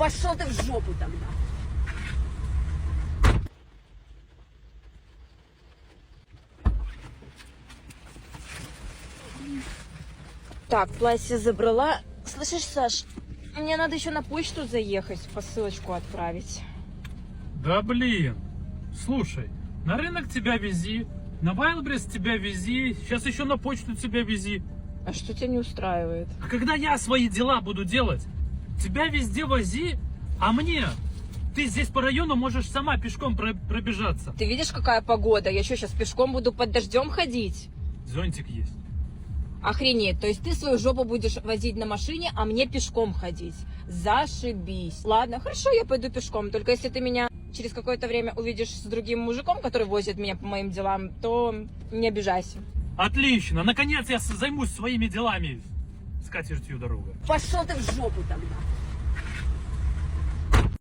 Пошел ты в жопу тогда. Так, платье забрала. Слышишь, Саш, мне надо еще на почту заехать, посылочку отправить. Да блин. Слушай, на рынок тебя вези, на Вайлбрис тебя вези, сейчас еще на почту тебя вези. А что тебя не устраивает? А когда я свои дела буду делать, тебя везде вози, а мне? Ты здесь по району можешь сама пешком пробежаться. Ты видишь, какая погода? Я что, сейчас пешком буду под дождем ходить? Зонтик есть. Охренеть, то есть ты свою жопу будешь возить на машине, а мне пешком ходить? Зашибись. Ладно, хорошо, я пойду пешком, только если ты меня через какое-то время увидишь с другим мужиком, который возит меня по моим делам, то не обижайся. Отлично, наконец я займусь своими делами. С катертью дорога. Пошел ты в жопу тогда.